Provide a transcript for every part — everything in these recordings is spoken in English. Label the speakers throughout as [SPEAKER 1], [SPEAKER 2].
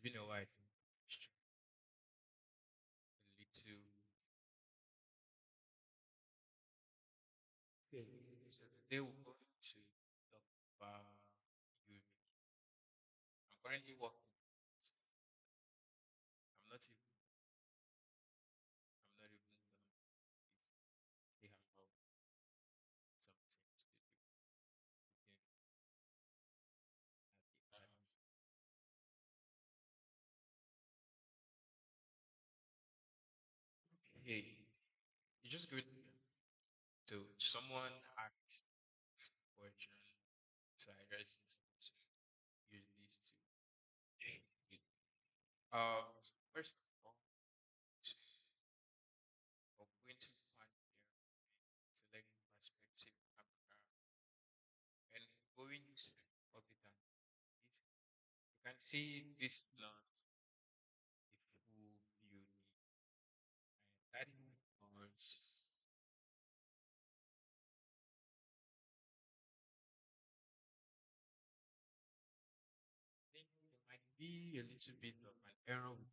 [SPEAKER 1] been a while since a little. Okay. So today we're going to talk about uni. I'm currently working. I'm not even. I'm not even done. Still have some things to do. Looking at hey, you just go to someone asked question, so I just listen to use these two. So first of all, we're going to find here, select perspective Africa, and going to orbital. You can see this plant, the full beauty, and that is because I think there might be a little bit of an error going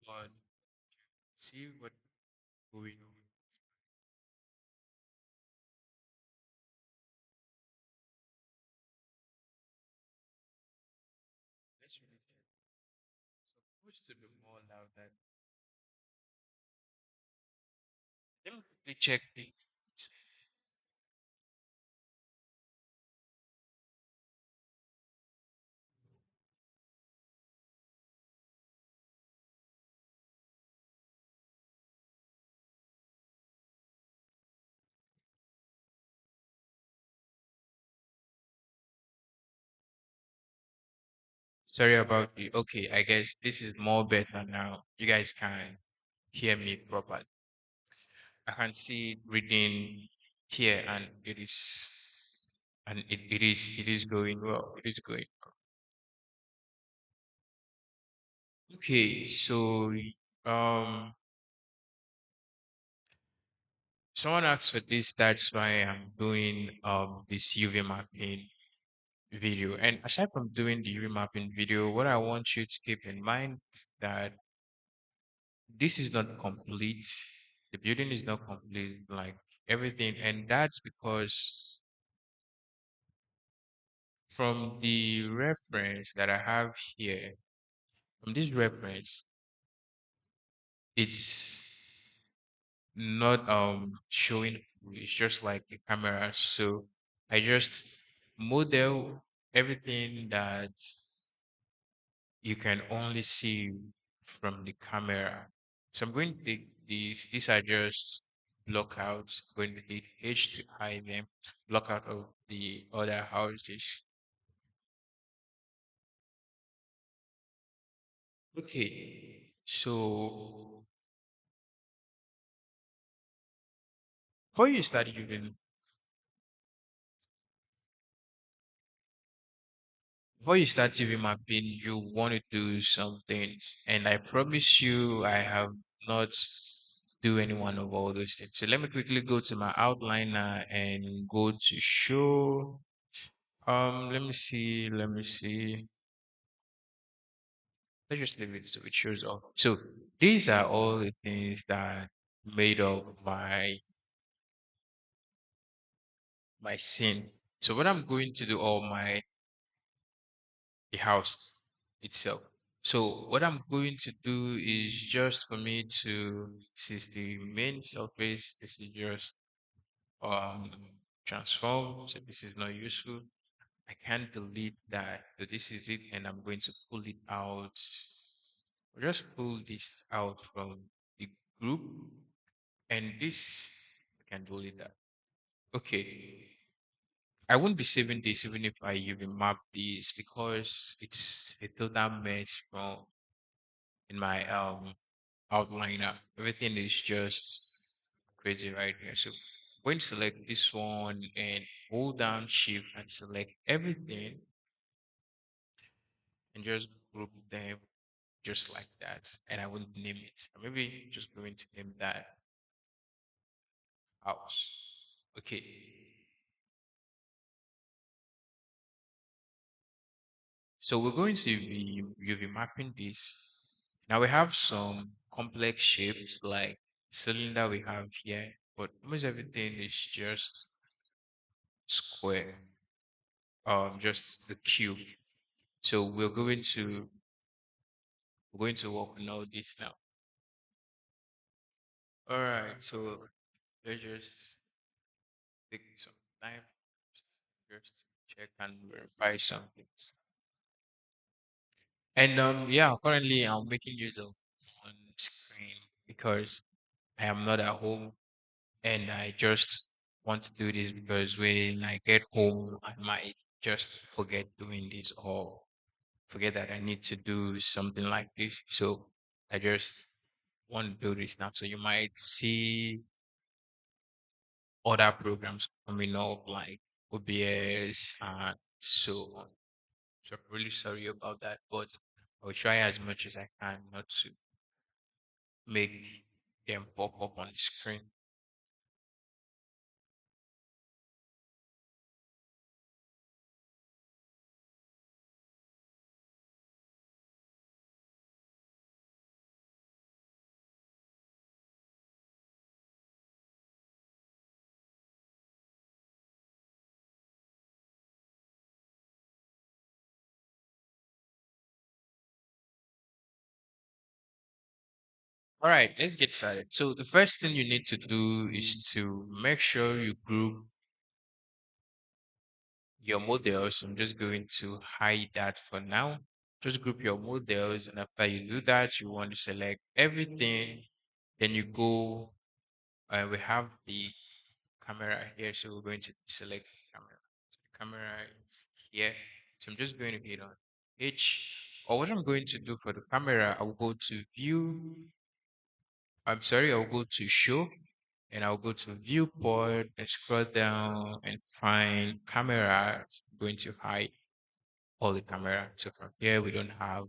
[SPEAKER 1] on. See what going on. Let's really check. Supposed to be more loud than. Let me quickly check the. Sorry about the. Okay, I guess this is more better now. You guys can hear me properly. I can see it reading here, and it is going well. It is going well. Okay, so um, someone asked for this. That's why I'm doing this UV mapping video. And aside from doing the UV mapping video, what I want you to keep in mind is that this is not complete. The building is not complete, like everything, and that's because from the reference that I have here, from this reference, it's not showing full, it's just like the camera. So I just model everything that you can only see from the camera. So I'm going to take these are just blockouts, going to hit H to hide them, blockout of the other houses. Okay, so before you start using before you start TV mapping, you want to do some things, and I promise you, I have not do any one of all those things. So let me quickly go to my outliner and go to show. Let me see. Let me see. Let's just leave it so it shows up. So these are all the things that made up my scene. So what I'm going to do, or my the house itself. So what I'm going to do is just for me to, this is the main surface. This is just um transform. So this is not useful. I can't delete that. So this is it, and I'm going to pull it out. I'll just pull this out from the group, and this I can delete that. Okay. I won't be saving this even if I even map this because it's a total mess from in my outliner. Everything is just crazy right here. So I'm going to select this one and hold down shift and select everything and just group them just like that. And I will name it. Maybe just going to name that house. Okay. So we're going to be UV mapping this. Now we have some complex shapes like cylinder we have here, but almost everything is just square, just the cube. So we're going to work on all this now. All right, so let's just take some time just to check and verify some things. And yeah, currently I'm making use of on screen because I am not at home and I just want to do this because when I get home, I might just forget doing this or forget that I need to do something like this. So I just want to do this now. So you might see other programs coming up like OBS and so on. So I'm really sorry about that, but I'll try as much as I can not to make them pop up on the screen. All right, let's get started. So the first thing you need to do is to make sure you group your models. I'm just going to hide that for now. Just group your models, and after you do that, you want to select everything. Then you go, we have the camera here, so we're going to select camera. The camera is here, so I'm just going to hit on H. Or what I'm going to do for the camera, I'll go to view. I'm sorry, I'll go to show and I'll go to viewport and scroll down and find camera. I'm going to hide all the camera. So from here, we don't have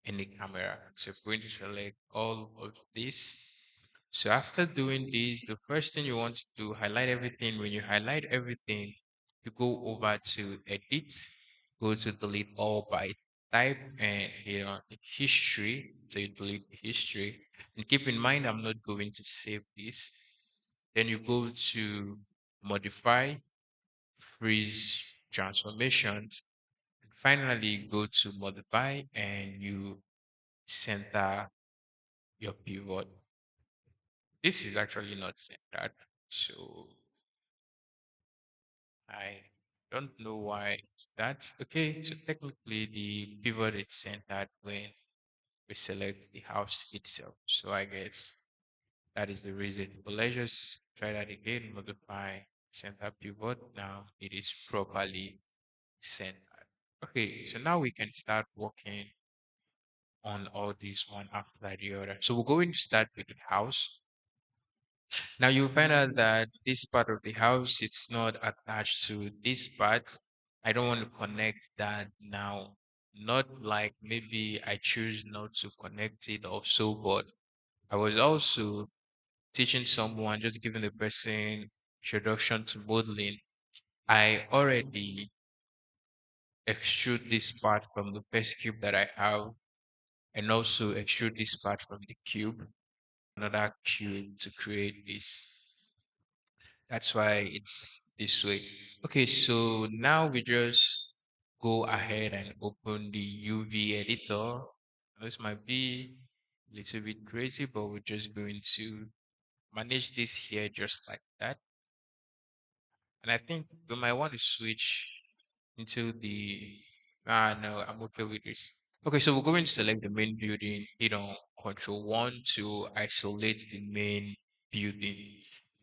[SPEAKER 1] any camera. So we're going to select all of this. So after doing this, the first thing you want to do, highlight everything. When you highlight everything, you go over to edit, go to delete all by type and hit on history. So you delete the history. And keep in mind, I'm not going to save this. Then you go to modify, freeze transformations. And finally, go to modify and you center your pivot. This is actually not centered. So I don't know why it's that. Okay, so technically the pivot is centered when we select the house itself. So I guess that is the reason. But let's just try that again. Modify center pivot. Now it is properly centered. Okay, so now we can start working on all these one after the other. So we're going to start with the house. Now you'll find out that this part of the house, it's not attached to this part. I don't want to connect that now. Not like maybe I choose not to connect it or so, but I was also teaching someone, just giving the person introduction to modeling. I already extrude this part from the first cube that I have and also extrude this part from the cube, another cube to create this. That's why it's this way. Okay, so now we just go ahead and open the UV editor. This might be a little bit crazy, but we're just going to manage this here just like that. And I think we might want to switch into the, no, I'm okay with this. Okay, so we're going to select the main building, hit on Control 1 to isolate the main building.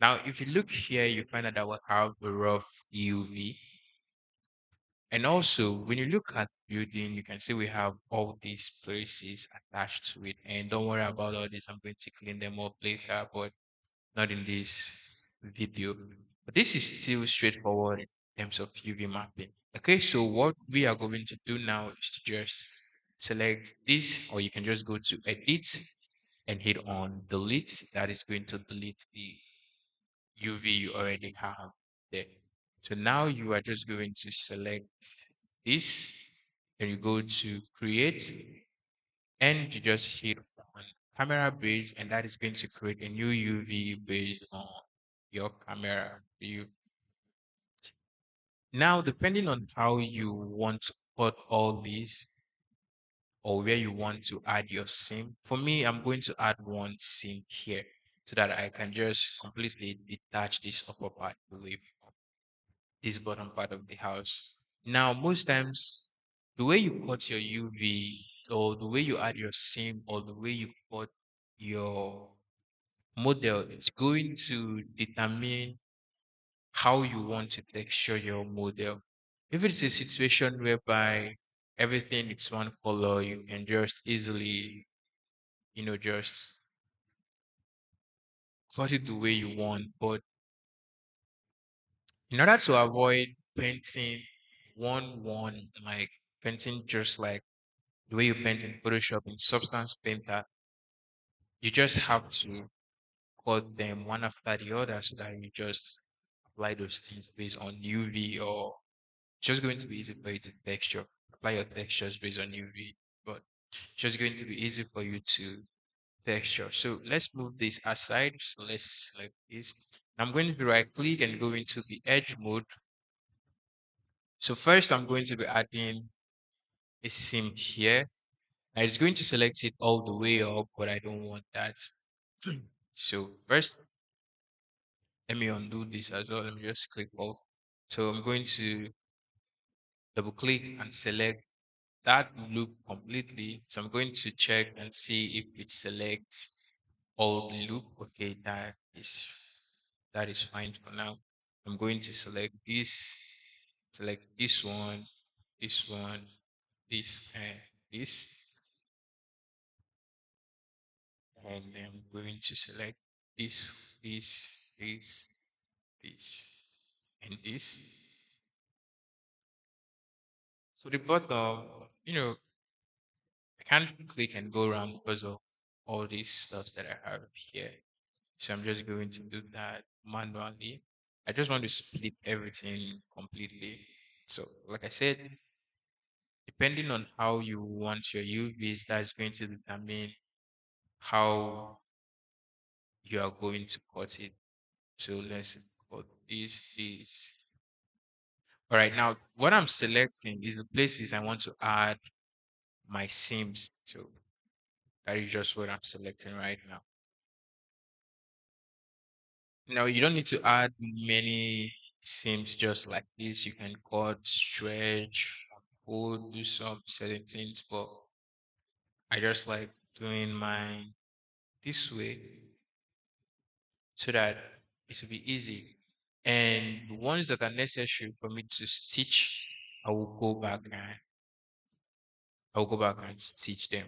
[SPEAKER 1] Now, if you look here, you find out that we have a rough UV. And also, when you look at building, you can see we have all these places attached to it. And don't worry about all this. I'm going to clean them up later, but not in this video. But this is still straightforward in terms of UV mapping. Okay, so what we are going to do now is to just select this, or you can just go to edit and hit on delete. That is going to delete the UV you already have there. So now you are just going to select this Then you go to create and you just hit on camera base, and that is going to create a new UV based on your camera view. Now, depending on how you want to put all these or where you want to add your sim, for me, I'm going to add one sim here so that I can just completely detach this upper part away from this bottom part of the house. Now, most times, the way you put your UV or the way you add your sim or the way you put your model is going to determine how you want to texture your model. If it's a situation whereby everything is one color, you can just easily, just cut it the way you want. But in order to avoid painting like painting just like the way you paint in Photoshop in Substance Painter, you just have to cut them one after the other so that you just apply those things based on UV, or it's just going to be easy for you to texture. Apply your textures based on UV, but it's just going to be easy for you to texture. So let's move this aside. So let's select this. I'm going to be right click and go into the edge mode. So first I'm going to be adding a sim here. Now it's going to select it all the way up, but I don't want that. So first, let me undo this as well. Let me just click off. So I'm going to double click and select that loop completely. So I'm going to check and see if it selects all the loop. Okay, that is fine for now. I'm going to select this one, this, and this, and I'm going to select this, this, and this. So the bottom, I can't click and go around because of all these stuff that I have here. So I'm just going to do that manually. I just want to split everything completely. So like I said, depending on how you want your UVs, that's going to determine how you are going to cut it. So let's cut this. All right, now what I'm selecting is the places I want to add my sims. So that is just what I'm selecting right now. Now you don't need to add many sims just like this. You can cut, stretch, pull, do some certain things, but I just like doing mine this way so that it will be easy. And the ones that are necessary for me to stitch, I will go back and stitch them.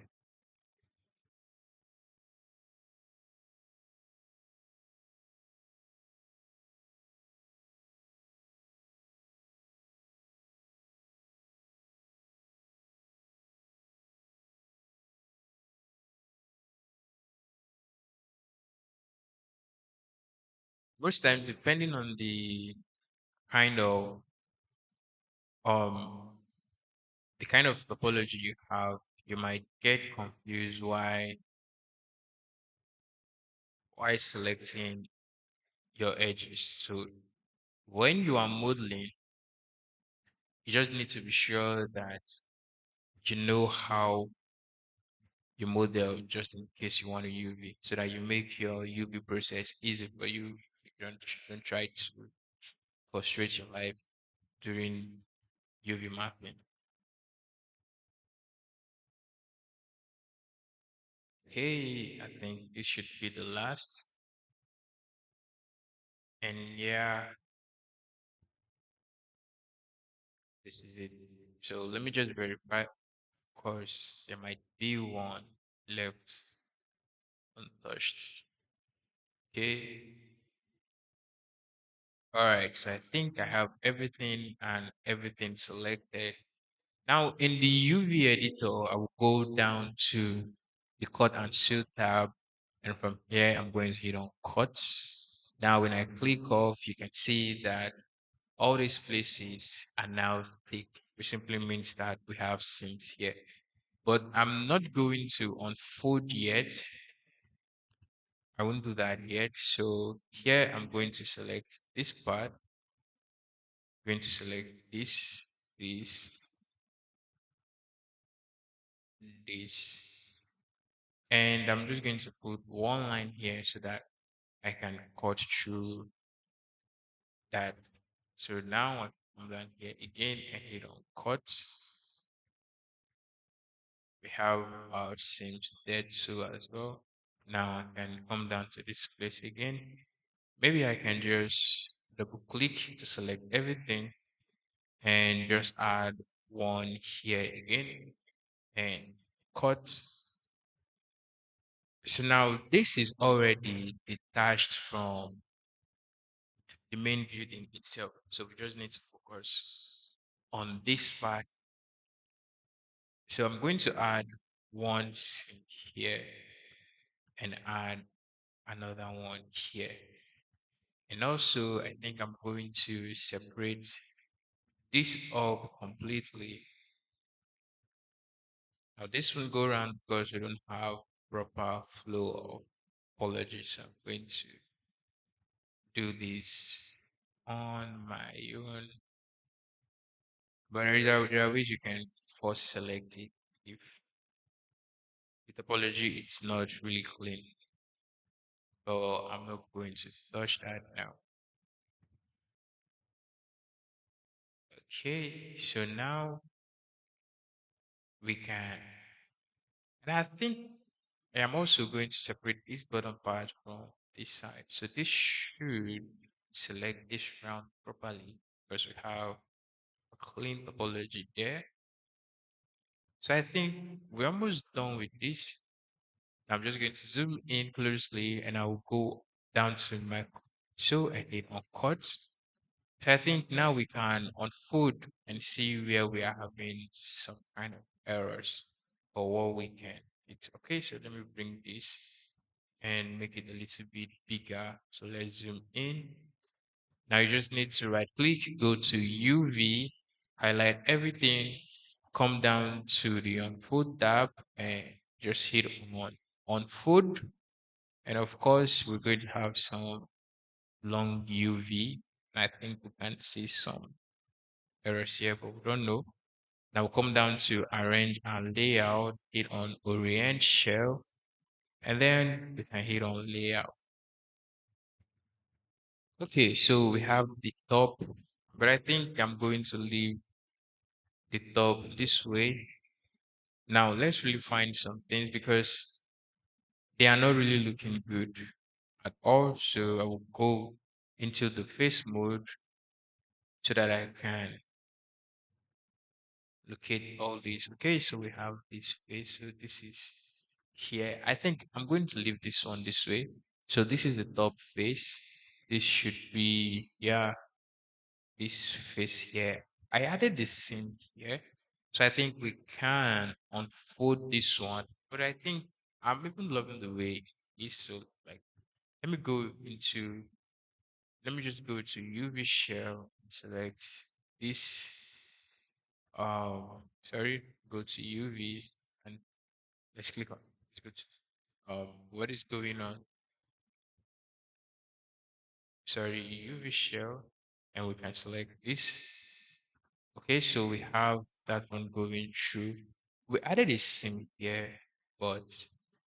[SPEAKER 1] Most times, depending on the kind of um topology you have, you might get confused why selecting your edges. So when you are modeling, you just need to be sure that you know how you model just in case you want to UV, so that you make your UV process easy for you. You don't try to frustrate your life during UV mapping. Hey, I think this should be the last. And yeah, this is it. So let me just verify. Of course, there might be one left untouched. Okay. All right. So I think I have everything and everything selected. Now in the UV editor, I will go down to the cut and seal tab. And from here, I'm going to hit on cut. Now, when I click off, you can see that all these places are now thick. which simply means that we have sims here. But I'm not going to unfold yet. I won't do that yet. So here I'm going to select this part. I'm going to select this, this, and I'm just going to put one line here so that I can cut through that. So now I come down here again and hit on cut. We have our sims there too as well. Now I can come down to this place again. Maybe I can just double click to select everything and just add one here again and cut. So now this is already detached from the main building itself. So we just need to focus on this part. So I'm going to add one here and add another one here. And also, I think I'm going to separate this up completely. Now, this will go around because we don't have proper flow of apology. So I'm going to do this on my own. But there are ways you can force select it if the topology it's not really clean. But I'm not going to touch that now. Okay, so now we can, and I think I am also going to separate this bottom part from this side. So this should select this round properly because we have a clean topology there. So I think we're almost done with this. I'm just going to zoom in closely and I'll go down to my so I hit on cut. So I think now we can unfold and see where we are having some kind of errors or what we can fix. Okay, so let me bring this and make it a little bit bigger. So let's zoom in. Now you just need to right click, go to UV, highlight everything, come down to the unfold tab and just hit on unfold. And of course, we're going to have some long UV. I think we can see some errors here, but we don't know. Now we'll come down to arrange and layout, hit on orient shell, and then we can hit on layout. Okay, so we have the top, but I think I'm going to leave the top this way. Now let's really find some things because they are not really looking good at all. So I will go into the face mode so that I can locate all these. Okay, so we have this face. So this is here. I think I'm going to leave this one this way. So this is the top face. This should be, yeah, this face here. I added this scene here. So I think we can unfold this one. But I think I'm even loving the way it is. So like, let me go into, let me just go to UV shell, select this. Sorry, go to UV and let's click on. Let's go to what is going on? Sorry, UV shell, and we can select this. Okay, so we have that one going through. We added a sim here, but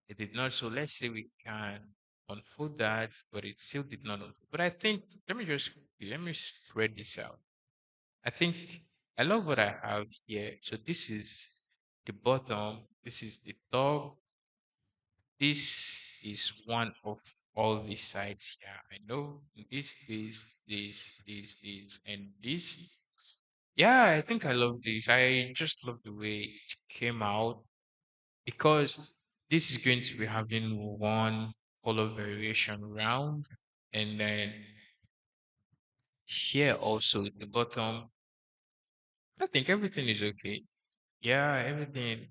[SPEAKER 1] it did not. So let's say we can unfold that, but it still did not unfold. But I think let me spread this out. I think I love what I have here. So this is the bottom, this is the top, this is one of all these sides here. I know this, and this. Yeah, I think I love this. I just love the way it came out because this is going to be having one color variation round, and then here also at the bottom. I think everything is okay. Yeah, everything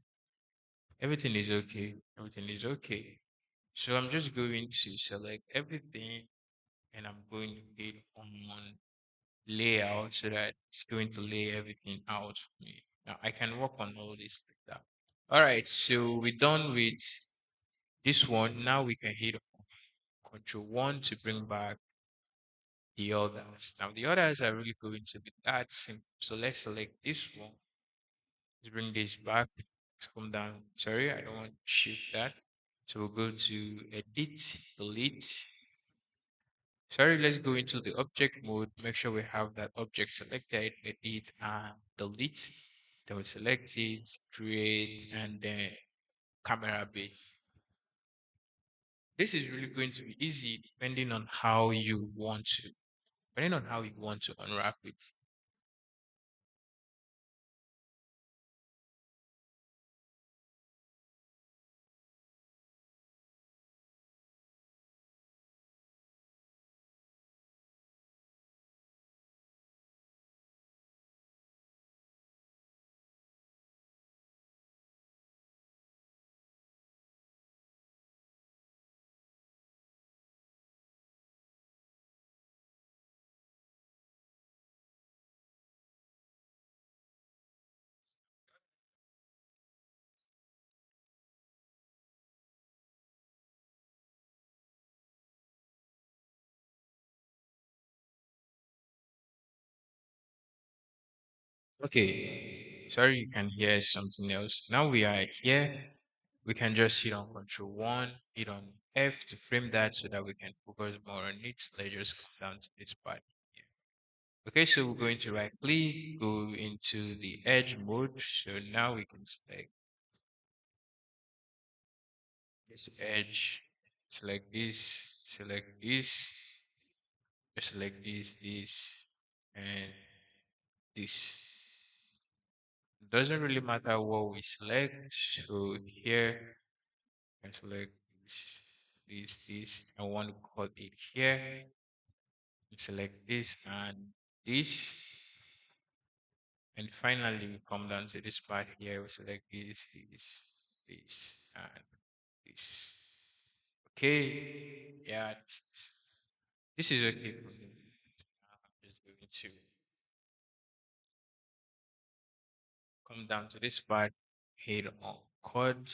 [SPEAKER 1] is okay. Everything is okay. So I'm just going to select everything and I'm going to hit on layout so that it's going to lay everything out for me. Now I can work on all this like that. All right, so we're done with this one. Now we can hit Control 1 to bring back the others. Now the others are really going to be that simple. So let's select this one. Let's bring this back. Let's come down. Sorry, I don't want to shift that. So we'll go to Edit, Delete. Sorry, let's go into the object mode. Make sure we have that object selected, Edit and Delete. Then we select it, create, and then camera base. This is really going to be easy depending on how you want to, depending on how you want to unwrap it. Okay, sorry you can hear something else. Now we are here. We can just hit on Control 1, hit on F to frame that so that we can focus more on it. Let's just come down to this part here. Okay, so we're going to right click, go into the edge mode. So now we can this edge, select this, select this, and this. Doesn't really matter what we select. So here, I can select this. I want to call it here. Select this and this. And finally, we come down to this part here. We select this, and this. Okay. Yeah, this is okay for me. I'm just going to come down to this part, hit on cut,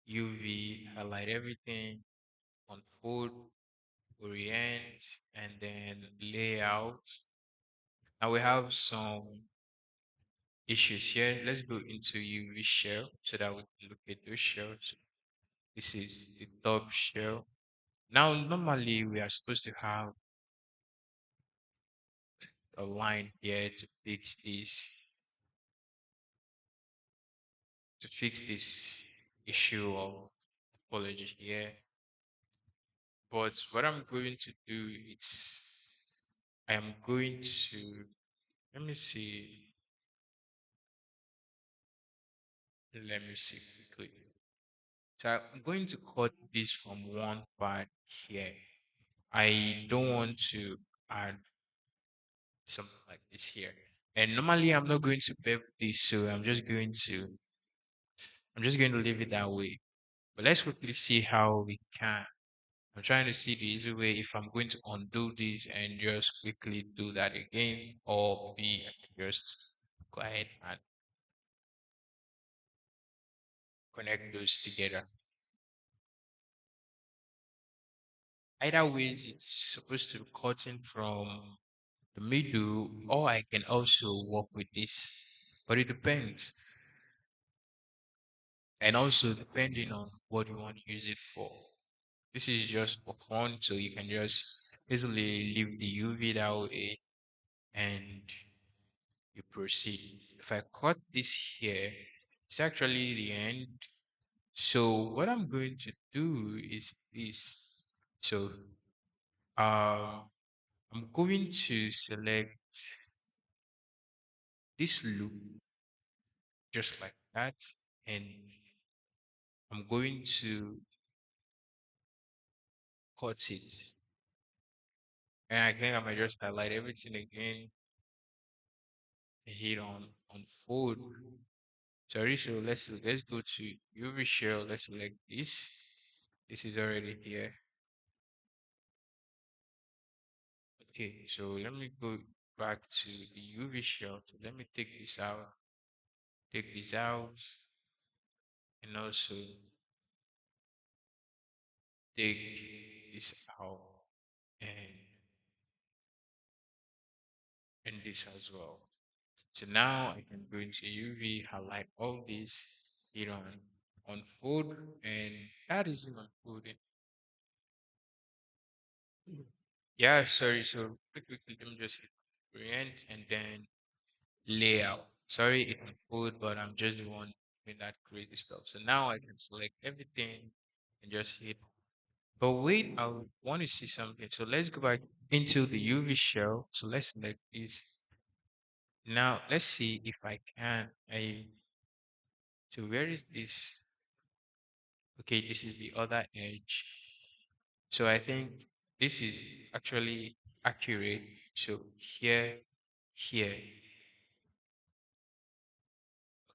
[SPEAKER 1] UV, highlight everything, unfold, orient, and then layout. Now we have some issues here. Let's go into UV shell so that we can look at those shells. This is the top shell. Now, normally we are supposed to have a line here to fix this issue of topology here. But what I'm going to do is I am going to, let me see, let me see quickly. So I'm going to cut this from one part here. I don't want to add something like this here. And normally I'm not going to pave this, so I'm just going to leave it that way. But let's quickly see how we can. I'm trying to see the easy way if I'm going to undo this and just quickly do that again, or B, I can just go ahead and connect those together. Either ways, it's supposed to be cutting from the middle, or I can also work with this. But it depends. And also depending on what you want to use it for. This is just for fun, so you can just easily leave the UV that way and you proceed. If I cut this here, it's actually the end. So what I'm going to do is this. So um I'm going to select this loop just like that, and I'm going to cut it. And I think I might just highlight everything again, hit on fold. Sorry, so let's go to UV shell. Let's select this. This is already here. Okay, so let me go back to the UV shell. So let me take this out, and also take this out, and this as well. So now I can go into UV, highlight all this, hit on food, and that is it on food. Yeah, sorry. So quickly, let me just hit orient and then layout. Sorry, it on food, but I'm just the one doing that crazy stuff. So now I can select everything and just hit. But wait, I want to see something. So let's go back into the UV shell. So let's select this. Now let's see if I can. So where is this? Okay, this is the other edge. So I think this is actually accurate. So here.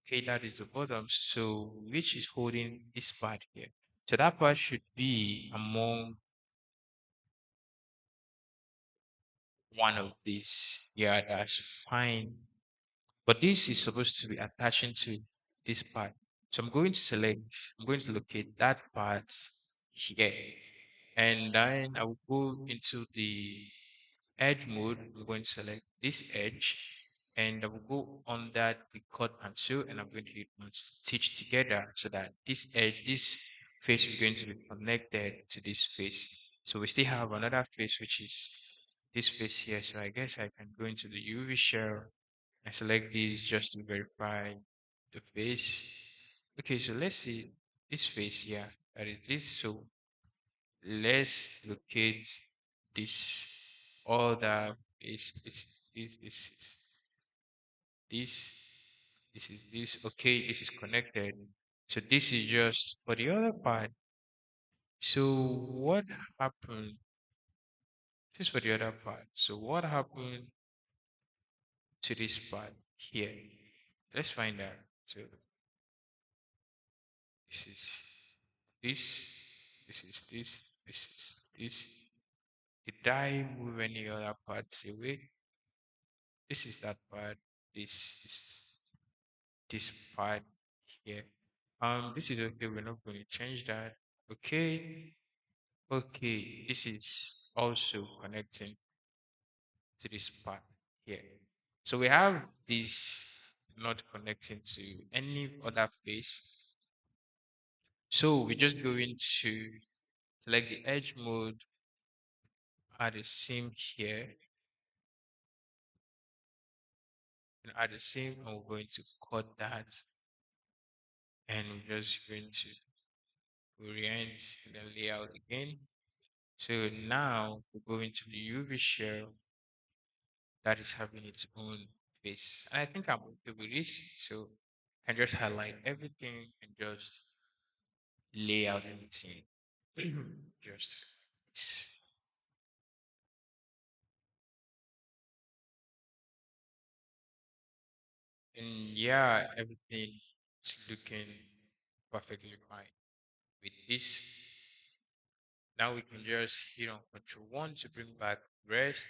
[SPEAKER 1] Okay, that is the bottom. So which is holding this part here? So that part should be among one of these. Yeah, that's fine. But this is supposed to be attaching to this part. So I'm going to select, I'm going to locate that part here. And then I will go into the edge mode. I'm going to select this edge and I will go under the cut pencil and I'm going to hit on stitch together so that this face is going to be connected to this face. So we still have another face, which is this face here. So I guess I can go into the UV shell and select this just to verify the face. Okay, so let's see this face here. That is this. So let's locate this other face. This is this. Okay, this is connected. So this is just for the other part. So what happened? This is for the other part. So what happened to this part here? Let's find out. So this is this is this. Did I move any other parts away? This is that part. This is this part here. This is okay. We're not going to change that. Okay. Okay. This is also connecting to this part here. So we have this not connecting to any other face. So we're just going to select the edge mode, add a seam here, and add a seam, and we're going to cut that, and we're just going to orient and then layout again. So now we're going to the UV shell that is having its own face. And I think I'm okay with this. So I can just highlight everything and just lay out everything. Just and yeah, everything is looking perfectly fine. With this, now we can just hit on Control 1 to bring back rest.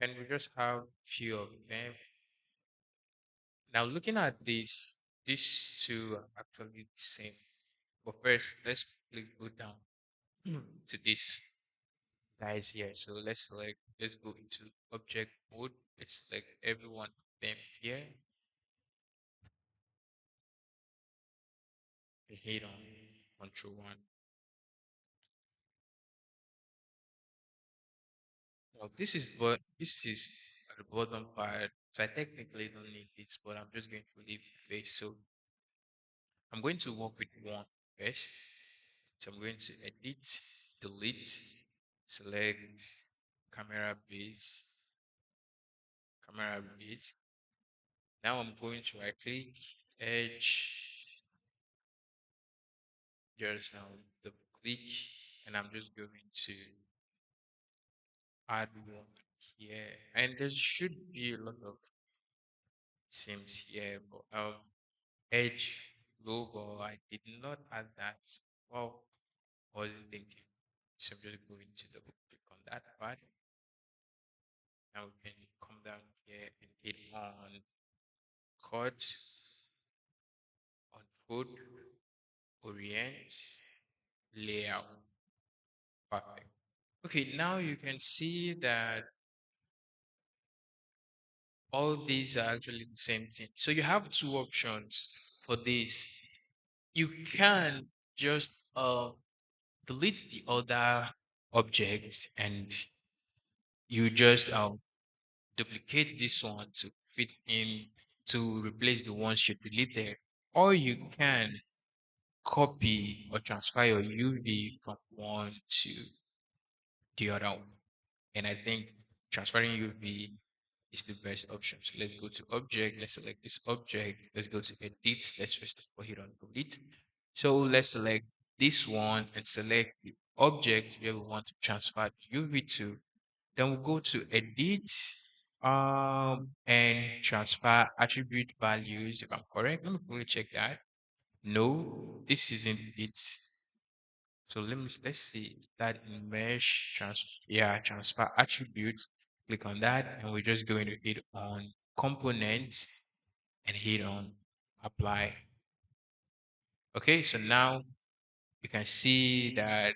[SPEAKER 1] And we just have few of them. Now looking at this, these two are actually the same. But first, let's quickly go down to this guys here. So let's go into object mode. Let's select every one of them here and hit on Control 1. Now this is at the bottom part. So I technically don't need this, but I'm just going to leave the face. So I'm going to work with one first. So I'm going to edit, delete, select camera base, camera base. Now I'm going to right click, edge, just now double click, and I'm just going to add one here. And there should be a lot of seams here, but edge logo, I did not add that. Well, I wasn't thinking. So I'm just going to double click on that part. Now we can come down here and hit on cut, on food, orient, layout. Perfect. Okay, now you can see that all these are actually the same thing. So you have two options for this. You can just delete the other objects and you just duplicate this one to fit in to replace the ones you deleted. Or you can copy or transfer your UV from one to the other one. And I think transferring UV is the best option. So let's go to object. Let's select this object. Let's go to edit. Let's first of all hit on delete. So let's select this one and select the object where we want to transfer the UV to. Then we'll go to edit and transfer attribute values. If I'm correct, let me quickly check that. No, this isn't it. So let's see that in mesh transfer attribute. Click on that and we're just going to hit on components and hit on apply. Okay, so now you can see that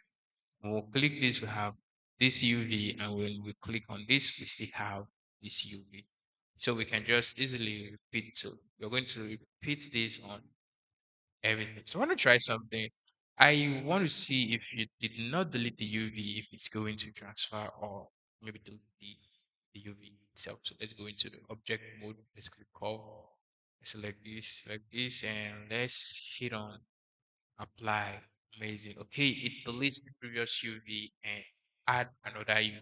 [SPEAKER 1] when we click this, we have this UV, and when we click on this, we still have this UV. So we can just easily repeat. So we're going to repeat this on everything. So I want to try something. I want to see if you did not delete the UV, if it's going to transfer or maybe delete the UV itself. So let's go into the object mode. Let's click call. Select this, and let's hit on apply. Amazing. Okay, it deletes the previous UV and add another UV.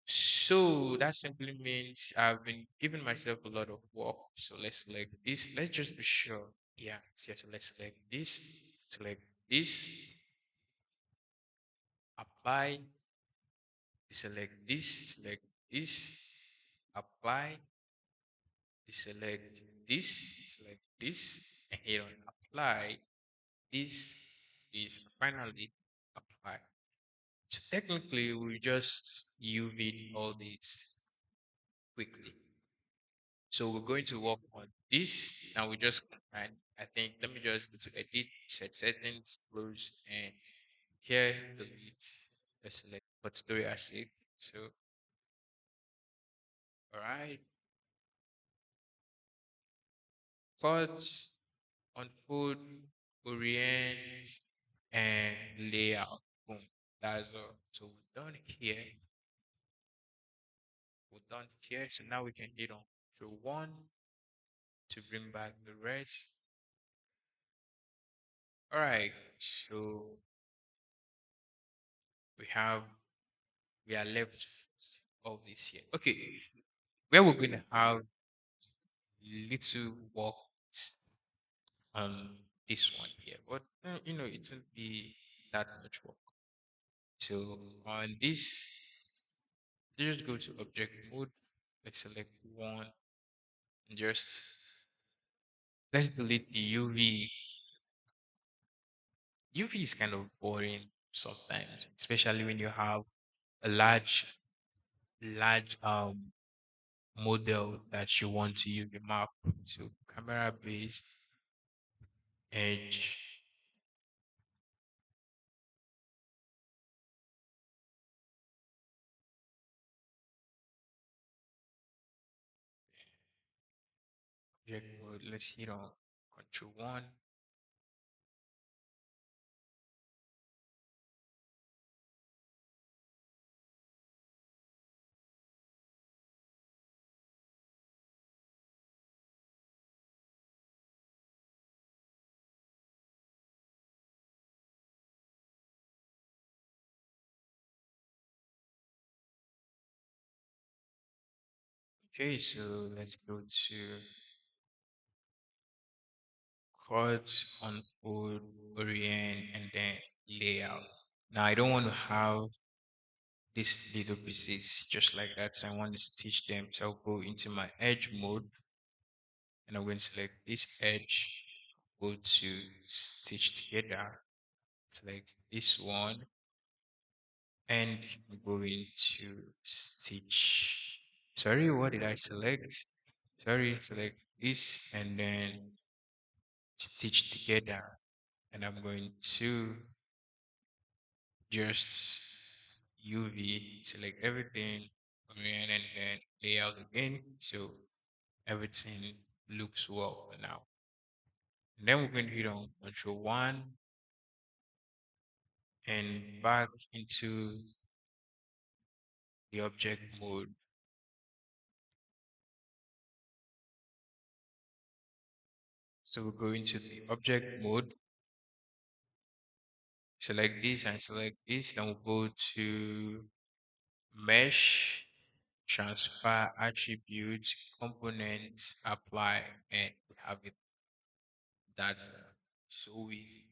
[SPEAKER 1] So that simply means I've been giving myself a lot of work. So let's select this. Let's just be sure. Yeah, so let's select this, apply, select this, apply, select this, and hit on apply. This is finally apply. So technically, we just UV all these quickly. So we're going to work on this. Now we just combine. I think let me just go to edit, set settings, close, and here delete. Let's select for tutorial sake. So all right, cut, unfold, orient, and layout. Boom. That's all. So we're done here. We're done here. So now we can hit on Control 1 to bring back the rest. All right. So we have we are left of this here. Okay, where we're going to have little work on this one here, but it won't be that much work. So on this, just go to object mode. Let's select one. And just let's delete the UV. UV is kind of boring sometimes, especially when you have a large model that you want to use the map. So camera based edge object mode. Let's hit on Control 1. Okay, so let's go to cut, unfold, orient, and then layout. Now I don't want to have these little pieces just like that. So I want to stitch them. So I'll go into my edge mode and I'm going to select this edge, go to stitch together, select this one, and I'm going to stitch. Sorry, what did I select? Sorry, select this and then stitch together. And I'm going to just UV, select everything, and then layout again. So everything looks well now. And then we're going to hit on Control 1 and back into the object mode. So we're going to the object mode, select this and select this, then we'll go to mesh, transfer attributes, components, apply, and we have it that so easy.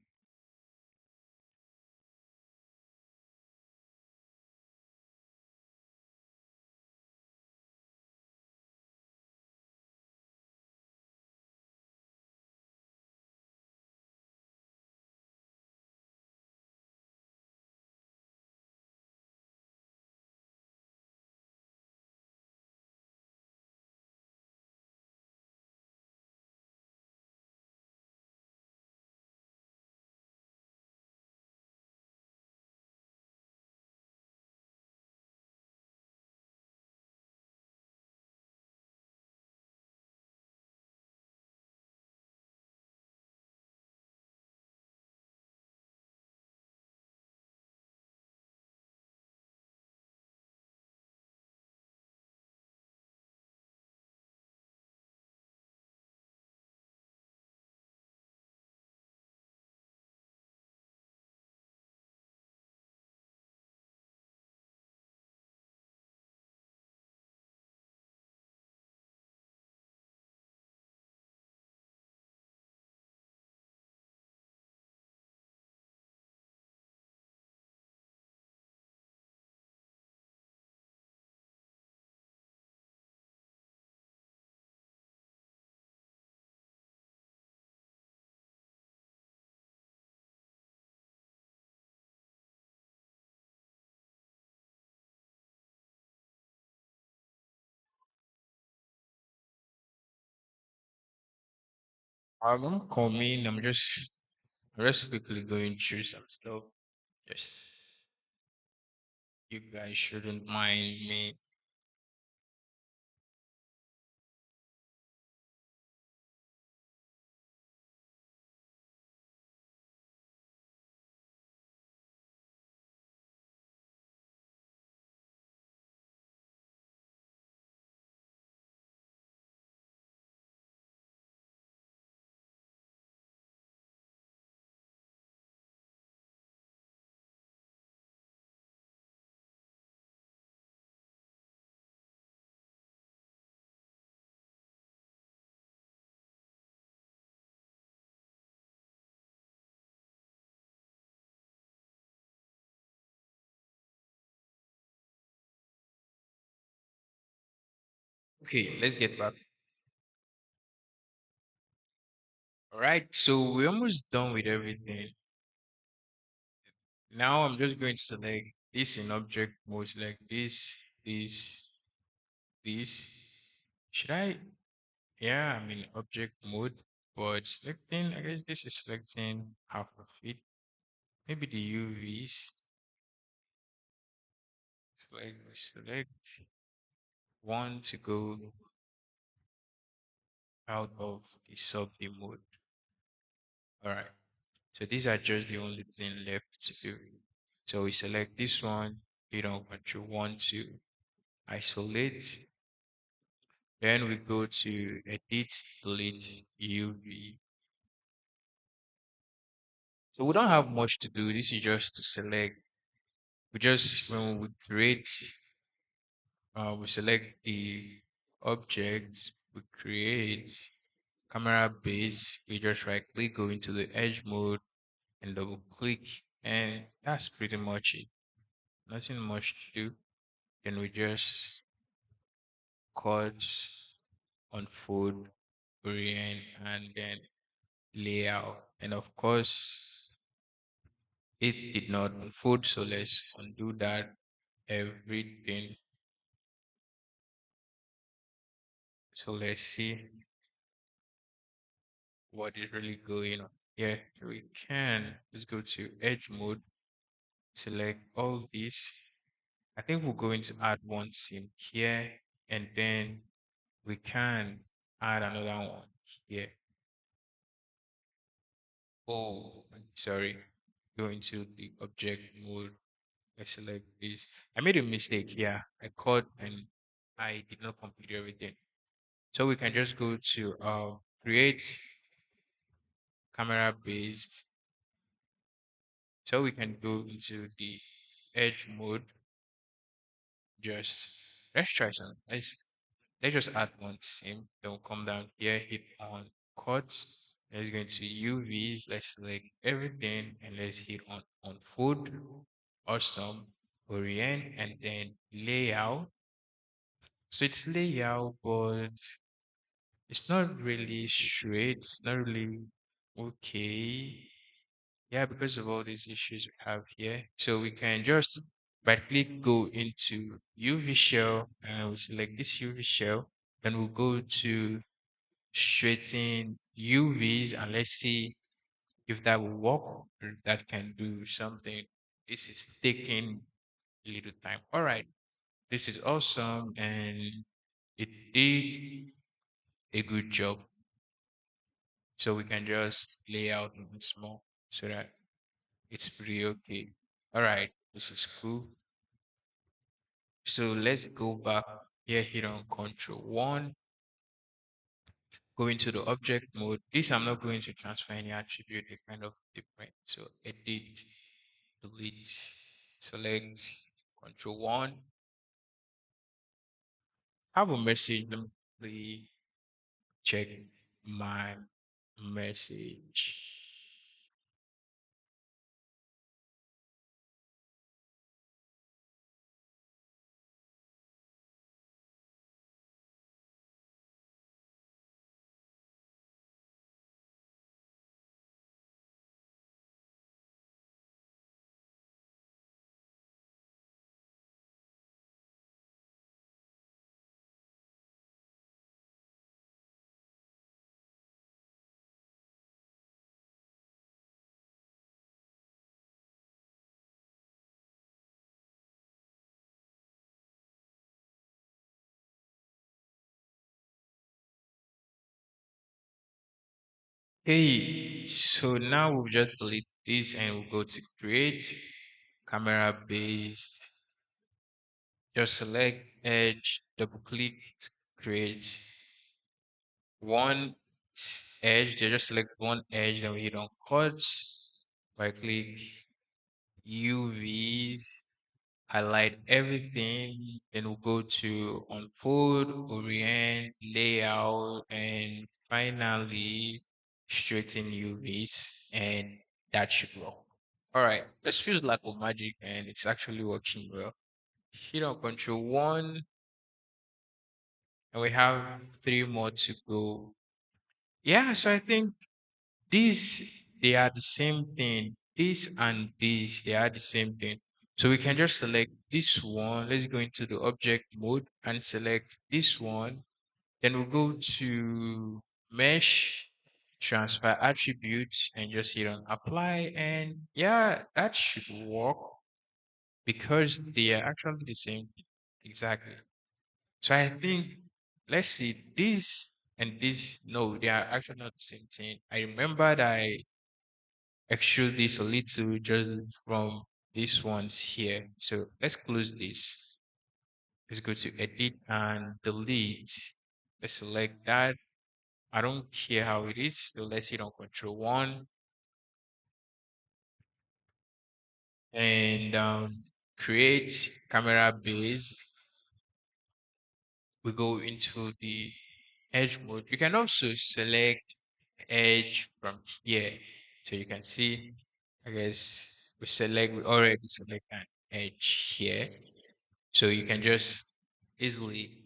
[SPEAKER 1] Don't call me. I'm just quickly going through some stuff. Just you guys shouldn't mind me. Okay, let's get back. All right, so we're almost done with everything. Now I'm just going to select this in object mode, select this. Should I? Yeah, I'm in object mode, but selecting, I guess this is selecting half of it. Maybe the UVs. Select one to go out of the selfie mode. All right. So these are just the only thing left to do. So we select this one, hit on Control 1 to isolate. Then we go to Edit, Delete, UV. So we don't have much to do. This is just to select. We just, when we create, we select the object, we create camera base, we just right click, go into the edge mode and double click, and that's pretty much it. Nothing much to do. Then we just cut, unfold, orient, and then layout. And of course, it did not unfold. So let's undo that everything. So let's see what is really going on. Yeah, we can. Let's go to edge mode, select all these. I think we're going to add one sim here, and then we can add another one here. Oh, sorry. Go into the object mode. I select this. I made a mistake here. I called and I did not complete everything. So we can just go to create camera based. So we can go into the edge mode. Just let's try some. Let's just add one sim. Then we'll come down here, hit on cuts. Let's go into UVs. Let's select everything and let's hit on food. Awesome. Orient and then layout. So it's layout, but it's not really straight. It's not really okay. Yeah, because of all these issues we have here. So we can just right click, go into UV shell, and we select this UV shell. Then we'll go to straighten UVs and let's see if that will work or if that can do something. This is taking a little time. All right, this is awesome and it did a good job. So we can just lay out small so that it's pretty okay. All right, this is cool. So let's go back here, hit on Control 1, go into the object mode. This I'm not going to transfer any attribute, they kind of different. So edit, delete, select, Control 1. Have a message. Let me check my message. Hey, so now we'll just delete this and we'll go to create camera based. Just select edge, double click to create one edge. Just select one edge, then we hit on cut, right click, UVs, highlight everything, then we'll go to unfold, orient, layout, and finally straighten UVs, and that should work. All right, this feels like a magic and it's actually working well. Hit on Control 1, and we have three more to go. Yeah, so I think these, they are the same thing. This and this, they are the same thing. So we can just select this one. Let's go into the object mode and select this one. Then we'll go to mesh, transfer attributes, and just hit on apply. And yeah, that should work because they are actually the same thing. Exactly. So I think, let's see, this and this, no, they are actually not the same thing. I remember that I extrude this a little just from these ones here. So let's close this. Let's go to edit and delete. Let's select that. I don't care how it is. So let's hit on Control 1 and create camera base. We go into the edge mode. You can also select edge from here. So you can see, I guess we already select an edge here. So you can just easily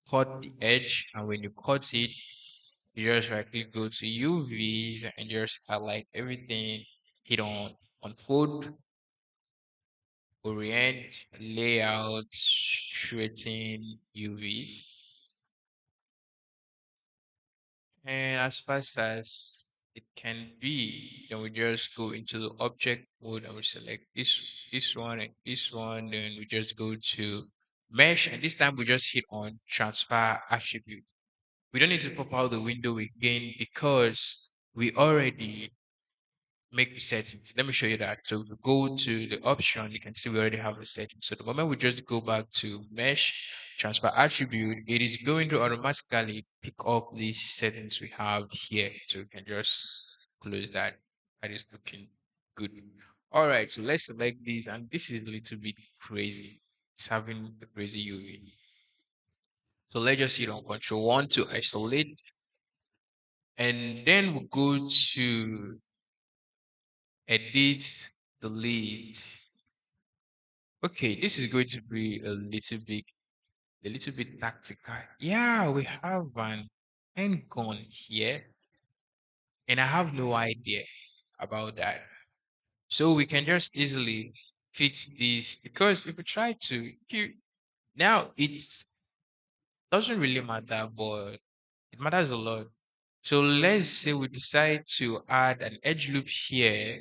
[SPEAKER 1] cut the edge, and when you cut it, you just right click, go to UVs and just highlight everything, hit on food, orient, layout, straighten UVs. And as fast as it can be, then we just go into the object mode and we select this one and this one. Then we just go to mesh, and this time we just hit on transfer attribute. We don't need to pop out the window again because we already make the settings. Let me show you that. So if we go to the option, you can see we already have the settings. So the moment we just go back to mesh, transfer attribute, it is going to automatically pick up these settings we have here. So we can just close that. That is looking good. All right, so let's select this, and this is a little bit crazy. It's having the crazy UV. So let's just hit on Control 1 to isolate, and then we go to edit, delete. Okay, this is going to be a little bit tactical. Yeah, we have an end gun here, and I have no idea about that. So we can just easily fix this because if we try to here now, it doesn't really matter, but it matters a lot. So let's say we decide to add an edge loop here.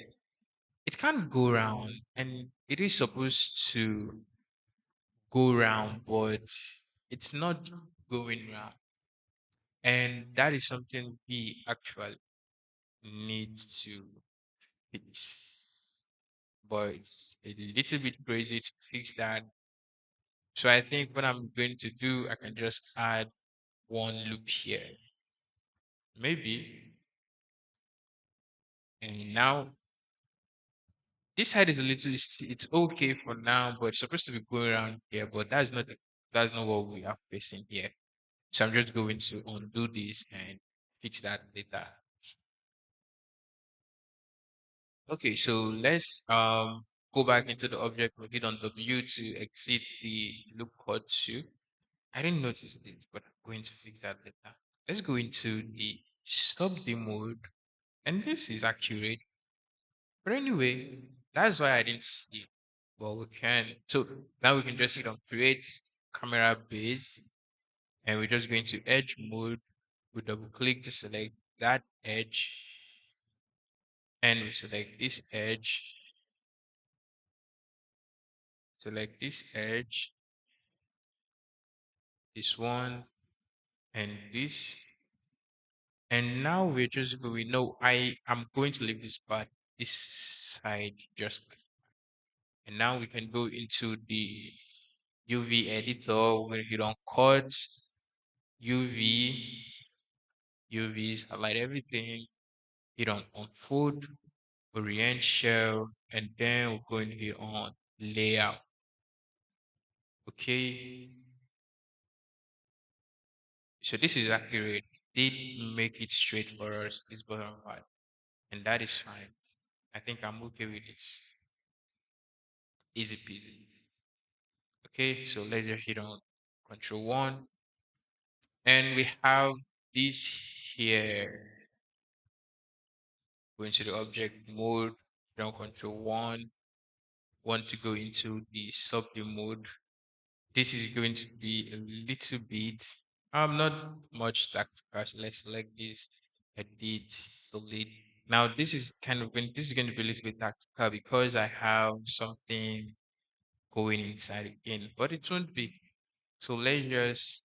[SPEAKER 1] It can't go round, and it is supposed to go round, but it's not going round. And that is something we actually need to fix. But it's a little bit crazy to fix that. So I think what I'm going to do, I can just add one loop here. Maybe. And now this side is a little, it's okay for now, but it's supposed to be going around here, but that's not what we are facing here. So I'm just going to undo this and fix that later. Okay, so let's go back into the object. We hit on W to exit the loop code 2. I didn't notice this, but I'm going to fix that later. Let's go into the stop the mode, and this is accurate. But anyway, that's why I didn't see it. Well, we can. So now we can just hit on create camera base, and we're just going to edge mode. We double click to select that edge, and we select this edge, this one, and this. And now we're just going, no, I am going to leave this part, this side just, and now we can go into the UV editor. We're going to hit on cut, UV, UVs, highlight everything, hit on food, orient shell, and then we're going to hit on layout. Okay. So this is accurate. Did make it straight for us, this bottom part. And that is fine. I think I'm okay with this. Easy peasy. Okay, so let's just hit on Control 1. And we have this here. Go into the object mode, down Control 1. Want to go into the subview mode. This is going to be a little bit, not much tactical. So let's select this, edit, delete. Now this is this is going to be a little bit tactical because I have something going inside again, but it won't be. So let's just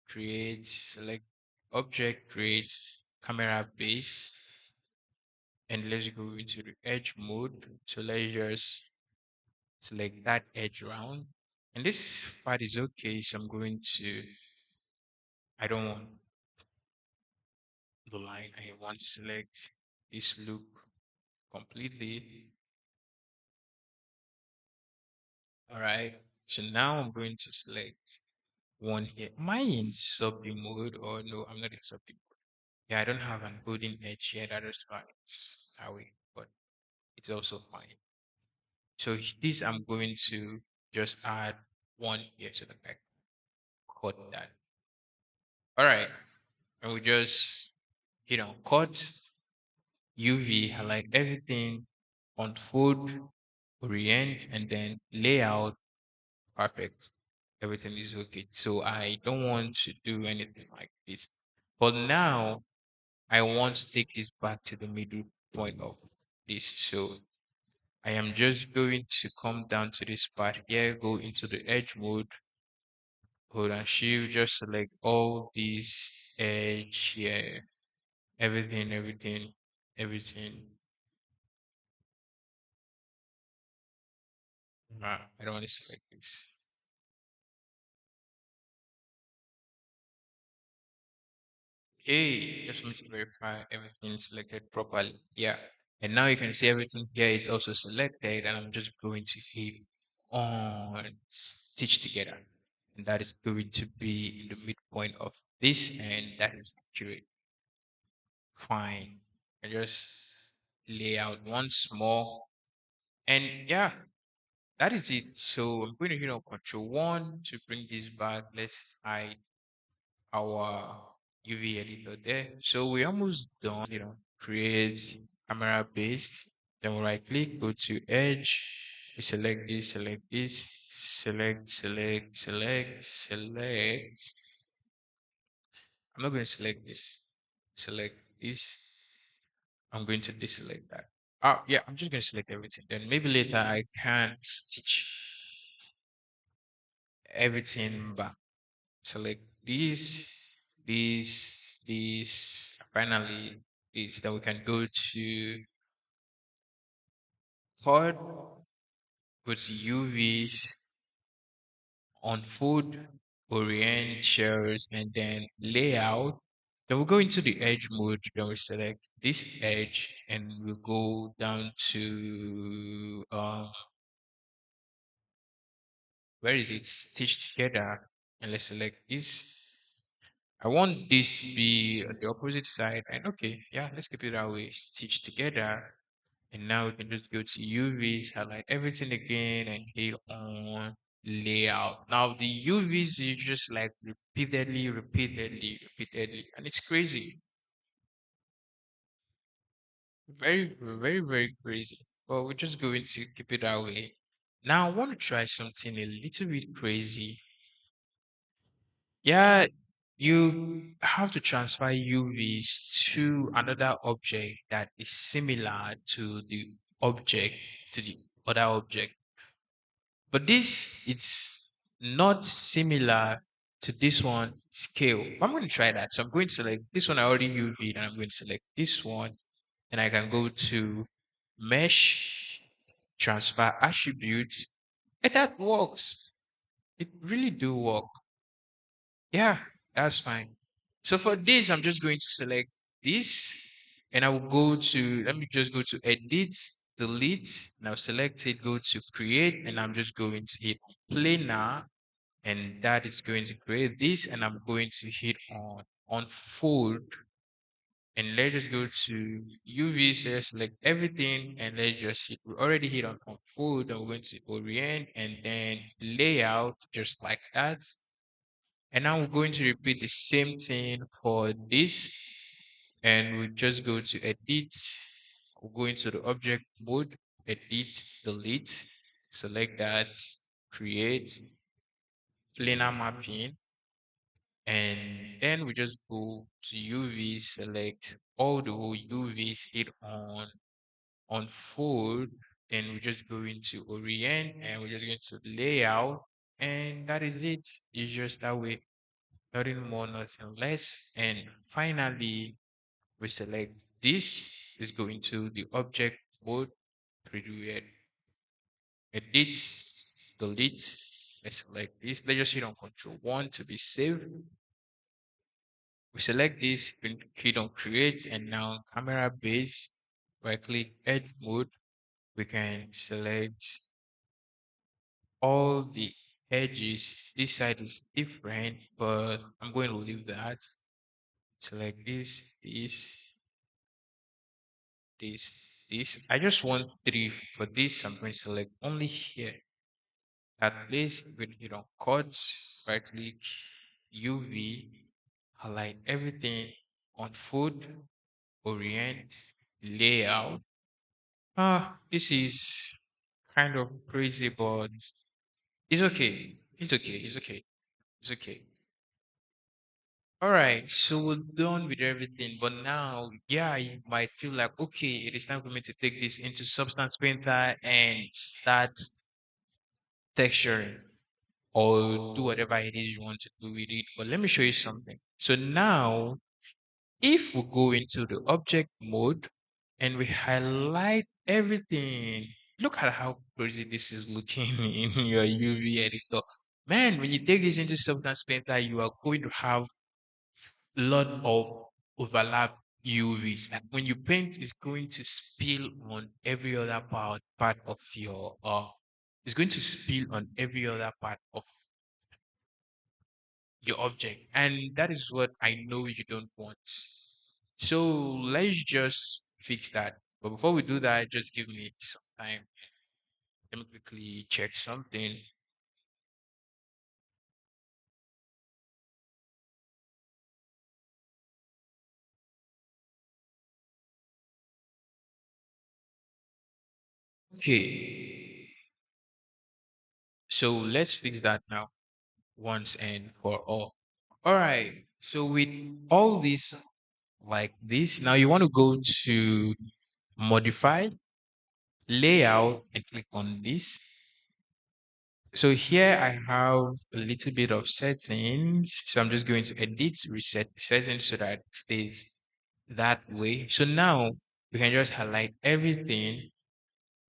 [SPEAKER 1] create, select object, create camera base, and let's go into the edge mode. So let's just select that edge round. And this part is okay. So I'm going to, I don't want the line. I want to select this loop completely. All right. So now I'm going to select one here. Am I in subview mode or no? I'm not in subview mode. Yeah, I don't have an holding edge here. That is fine. It's away, but it's also fine. So this I'm going to just add one here so that I cut that. All right. And we just, cut UV, highlight everything, on food, orient, and then layout, perfect. Everything is okay. So I don't want to do anything like this. But now I want to take this back to the middle point of this. So I am just going to come down to this part here, go into the edge mode, hold and shift, just select all these edge here, everything, everything, everything. I don't want to select this. Hey, just want to verify everything is selected properly. Yeah. And now you can see everything here is also selected, and I'm just going to hit on stitch together. And that is going to be the midpoint of this, and that is accurate. Fine. I just lay out once more. And yeah, that is it. So I'm going to hit on Control 1 to bring this back. Let's hide our UV editor there. So we're almost done. Create camera based. Then we right click, go to edge. We select this, select. I'm not going to select this. Select this. I'm going to deselect that. Yeah, I'm just going to select everything. Then maybe later I can stitch everything back. Select this, finally this. Then we can go to hard, go to UVs, on food, orient, shares, and then layout. Then we'll go into the edge mode. Then we select this edge and we'll go down to where is it? Stitch together. And let's select this. I want this to be on the opposite side. And okay, yeah, let's keep it that way. Stitch together. And now we can just go to UVs, highlight everything again, and hit on layout. Now the UVs is just like repeatedly, and it's crazy. Very crazy. But we're just going to keep it that way. Now I want to try something a little bit crazy. Yeah, you have to transfer UVs to another object that is similar to the object, to the other object. But this it's not similar to this one scale. I'm going to try that. So I'm going to select this one. I already UV, and I'm going to select this one, and I can go to mesh, transfer attribute, and that works. It really do work. Yeah, that's fine. So for this, I'm just going to select this, and I will go to, let me just go to edit, delete, and I'll select it, go to create, and I'm just going to hit planar, and that is going to create this, and I'm going to hit on fold, and let's just go to UV, so let's select everything, and let's just hit, we already hit on fold, and we're going to orient, and then layout, just like that. And now we're going to repeat the same thing for this. And we just go to edit. We'll go into the object mode, edit, delete, select that, create, planar mapping. And then we just go to UV, select all the whole UVs, hit on fold. Then we just go into orient and we're just going to layout. And that is it. It's just that way. Nothing more, nothing less. And finally, we select this is going to the object mode, 3D edit, delete. Let's select this. Let's just hit on Control 1 to be saved. We select this, we hit on create, and now camera base, right click edge mode. We can select all the edges. This side is different, but I'm going to leave that. Select this. I just want three. For this, I'm going to select only here. At least we hit on codes, right click, UV, highlight everything on food, orient, layout. This is kind of crazy, but it's okay. It's okay. It's okay. It's okay. All right, so we're done with everything, but now, yeah, you might feel like, okay, it is time for me to take this into Substance Painter and start texturing or do whatever it is you want to do with it. But let me show you something. So now, if we go into the object mode and we highlight everything, look at how crazy this is looking in your UV editor. Man, when you take this into Substance Painter, you are going to have lot of overlap UVs. Like when you paint, it's going to spill on every other part of your it's going to spill on every other part of your object. And that is what I know you don't want. So let's just fix that. But before we do that, just give me some time. Let me quickly check something. Okay. So let's fix that now once and for all. All right. So with all this like this, now you want to go to modify, layout, and click on this. So here I have a little bit of settings. So I'm just going to edit, reset the settings so that it stays that way. So now we can just highlight everything,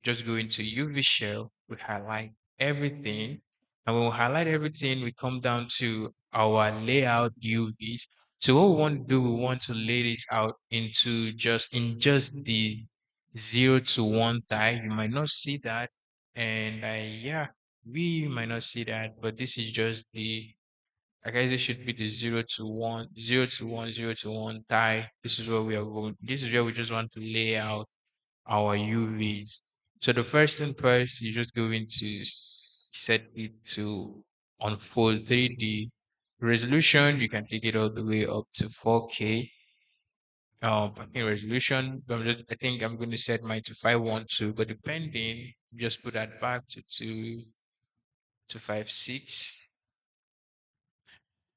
[SPEAKER 1] just go into UV shell, we highlight everything. And when we highlight everything, we come down to our layout UVs. So what we want to do, we want to lay this out into just the 0 to 1 tile. You might not see that. And yeah, we might not see that, but this is just the I guess it should be the 0 to 1, 0 to 1, 0 to 1 tie. This is where we are going. This is where we just want to lay out our UVs. So the first thing first, you're just going to set it to unfold 3D resolution. You can take it all the way up to 4K. In resolution, I think I'm going to set mine to 512, but depending, just put that back to 256.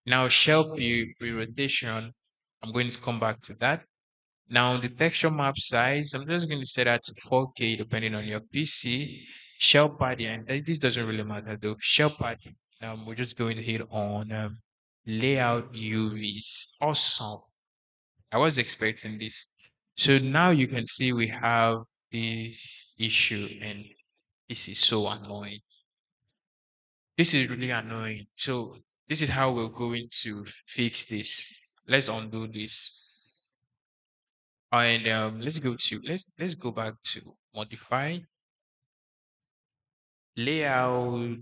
[SPEAKER 1] Now, shell pre-rotation, I'm going to come back to that. Now, the texture map size, I'm just going to set that to 4K depending on your PC. Shell padding, and this doesn't really matter though. Shell padding, we're just going to hit on layout UVs. Awesome. I was expecting this. So now you can see we have this issue, and this is so annoying. This is really annoying. So this is how we're going to fix this. Let's undo this. And let's go back to modify layout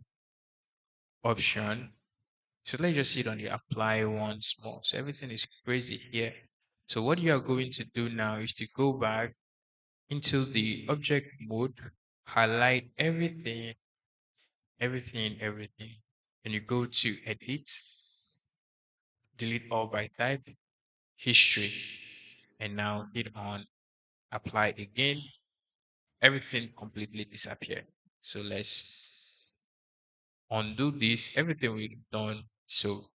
[SPEAKER 1] option. So let's just hit on the apply once more. So everything is crazy here. So what you are going to do now is to go back into the object mode, highlight everything, everything. And you go to edit, delete all by type, history, and now hit on apply again. Everything completely disappeared. So let's undo this, everything we've done. So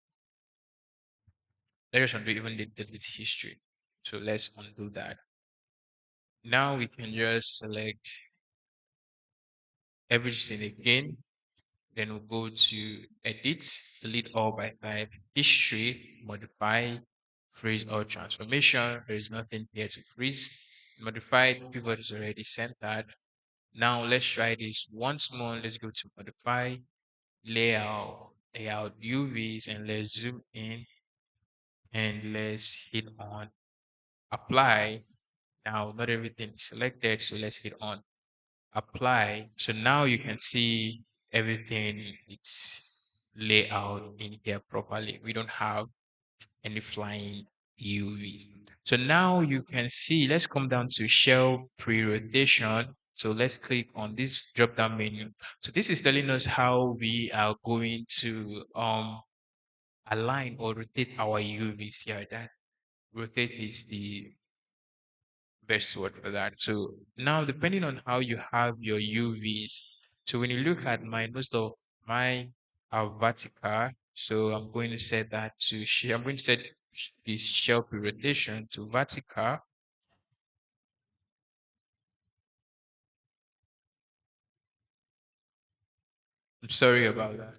[SPEAKER 1] let's undo even the delete history. So let's undo that. Now we can just select everything again. Then we'll go to edit, delete all by type, history, modify, freeze or transformation. There is nothing here to freeze. Modified pivot is already centered. Now let's try this once more. Let's go to modify, layout UVs, and let's zoom in and let's hit on apply. Now not everything is selected, so let's hit on apply. So now you can see everything it's layout in here properly. We don't have any flying UVs. So now you can see, let's come down to shell pre-rotation. So let's click on this drop down menu. So this is telling us how we are going to align or rotate our UVs here. That rotate is the best word for that. So now, depending on how you have your UVs, so when you look at mine, most of mine are vertical. So I'm going to set that to I'm going to set this shelf rotation to vertical. I'm sorry about that.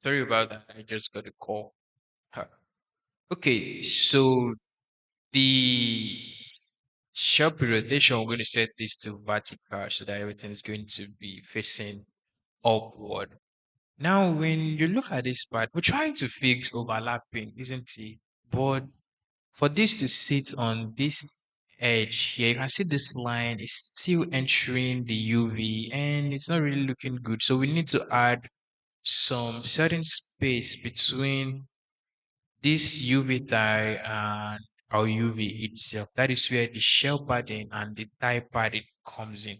[SPEAKER 1] Sorry about that. I just got a call. Huh. Okay, so the shelf rotation, we're going to set this to vertical so that everything is going to be facing upward. Now, when you look at this part, we're trying to fix overlapping, isn't it? But for this to sit on this edge here, you can see this line is still entering the UV and it's not really looking good. So we need to add some certain space between this UV dye and our UV itself. That is where the shell padding and the dye padding comes in.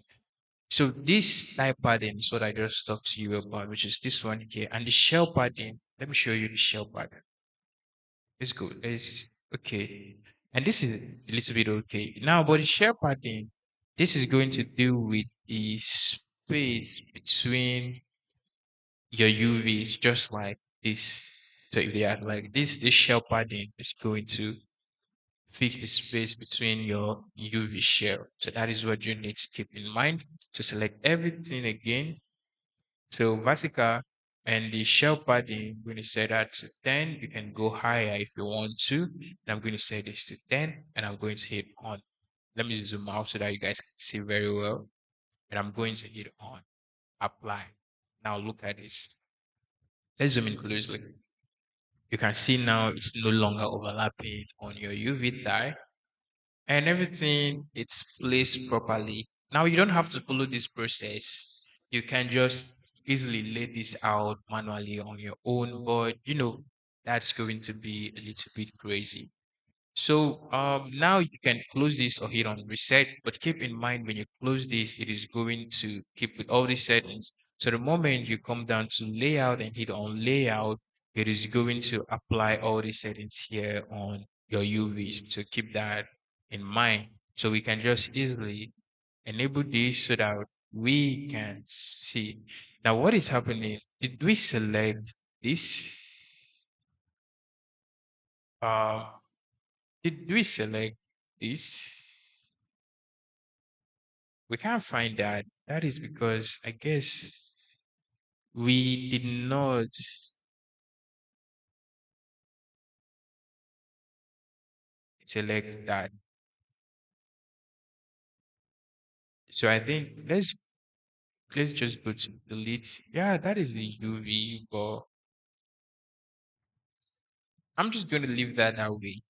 [SPEAKER 1] So this dye padding is what I just talked to you about, which is this one here. And the shell padding, let me show you the shell pattern. It's good. It's okay. And this is a little bit okay. Now, but the shell pattern, this is going to do with the space between your UVs, just like this. So if they are like this shell padding is going to fix the space between your UV shell. So that is what you need to keep in mind. To select everything again. So vertical and the shell padding, I'm going to set that to 10. You can go higher if you want to. And I'm going to set this to 10 and I'm going to hit on. Let me zoom out so that you guys can see very well. And I'm going to hit on apply. Now look at this. Let's zoom in closely. You can see now it's no longer overlapping on your UV dye and everything it's placed properly. Now you don't have to follow this process. You can just easily lay this out manually on your own, but that's going to be a little bit crazy. So now you can close this or hit on reset, but keep in mind when you close this, it is going to keep with all these settings. So the moment you come down to layout and hit on layout, it is going to apply all these settings here on your UVs. So keep that in mind. So we can just easily enable this so that we can see. Now what is happening? Did we select this? Um, did we select this? We can't find that. That is because I guess we did not select that. So I think let's just go to delete. Yeah, that is the UV, but I'm just going to leave that way.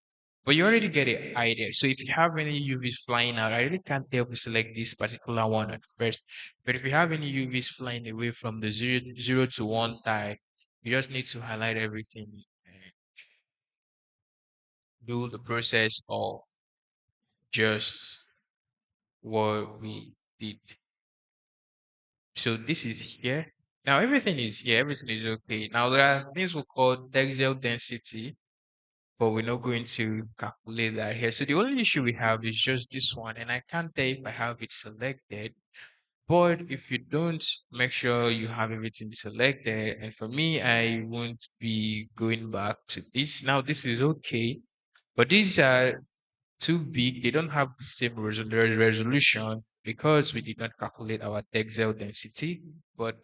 [SPEAKER 1] But you already get an idea. So if you have any UVs flying out, I really can't tell if you select this particular one at first. But if you have any UVs flying away from the zero to one tag, you just need to highlight everything and do the process of just what we did. So this is here. Now everything is here, everything is okay. Now there are things we call textile density, but we're not going to calculate that here. So the only issue we have is just this one, and I can't tell if I have it selected. But if you don't, make sure you have everything selected. And for me, I won't be going back to this. Now this is okay, but these are too big. They don't have the same resolution because we did not calculate our textile density. But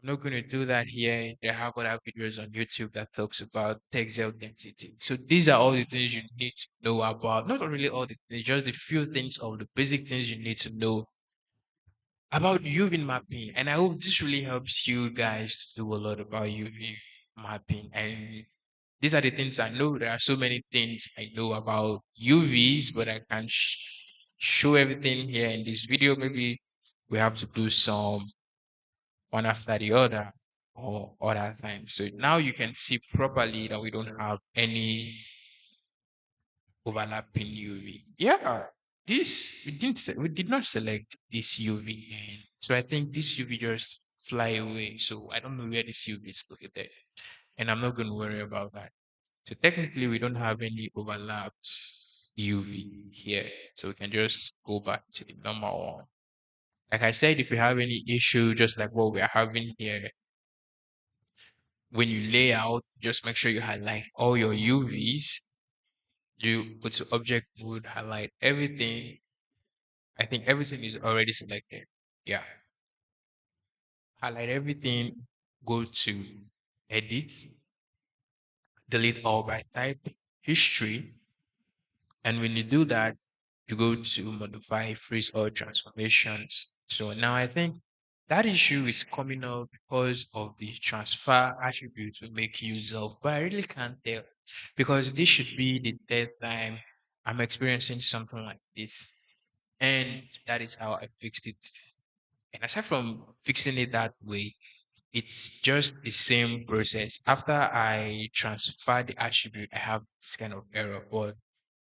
[SPEAKER 1] I'm not going to do that here. There have other videos on YouTube that talks about textile density. So these are all the things you need to know about. Not really all the things, just the few things of the basic things you need to know about UV mapping. And I hope this really helps you guys to do a lot about UV mapping. And These are the things I know. There are so many things I know about UVs, but I can't show everything here in this video. Maybe we have to do some one after the other or other times. So now you can see properly that we don't have any overlapping UV. Yeah, this we did not select this UV, and so I think this UV just fly away. So I don't know where this UV is located, and I'm not going to worry about that. So technically, we don't have any overlapped UV here, so we can just go back to the normal one. Like I said, if you have any issue, just like what we are having here, when you lay out, just make sure you highlight all your UVs. You go to object mode, highlight everything. I think everything is already selected. Yeah. Highlight everything, go to edit, delete all by type, history. And when you do that, you go to modify, freeze all transformations. So now I think that issue is coming up because of the transfer attribute to make use of, but I really can't tell because this should be the third time I'm experiencing something like this. And that is how I fixed it. And aside from fixing it that way, it's just the same process. After I transfer the attribute, I have this kind of error. But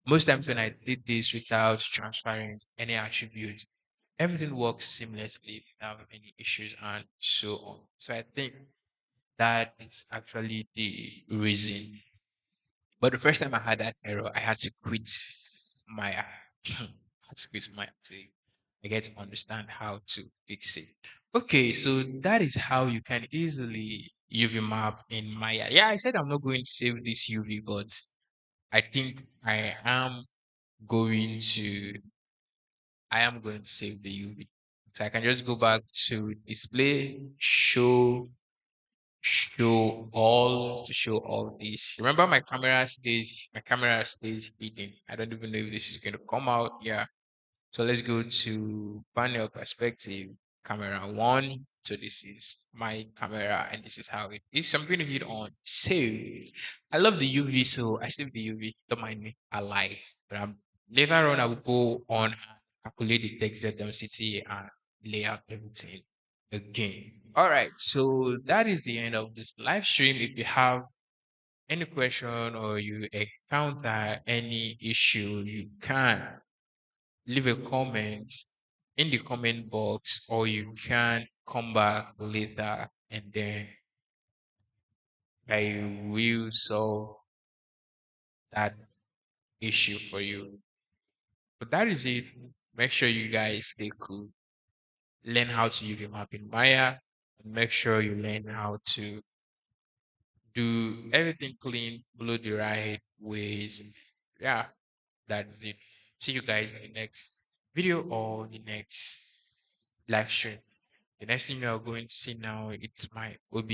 [SPEAKER 1] most times when I did this without transferring any attribute, everything works seamlessly without any issues and so on. So I think that is actually the reason. But the first time I had that error, I had to quit Maya. I had to quit Maya to I get to understand how to fix it. Okay, so that is how you can easily UV map in Maya. Yeah, I said I'm not going to save this UV, but I think going to I am going to save the UV. So I can just go back to display, show all to show all these. Remember my camera stays hidden. I don't even know if this is going to come out. Yeah. So let's go to panel perspective, camera one. So this is my camera and this is how it is. So I'm going to hit on save. I love the UV, so I save the UV. Don't mind me. I lie. But later on I will go on and calculate the text density and lay out everything again. All right. So that is the end of this live stream. If you have any question or you encounter any issue, you can leave a comment in the comment box, or you can come back later and then I will solve that issue for you. But that is it. Make sure you guys stay cool. Learn how to use your map in Maya, and make sure you learn how to do everything clean, follow the right ways. Yeah, that is it. See you guys in the next video or the next live stream. The next thing you are going to see now, it's my OB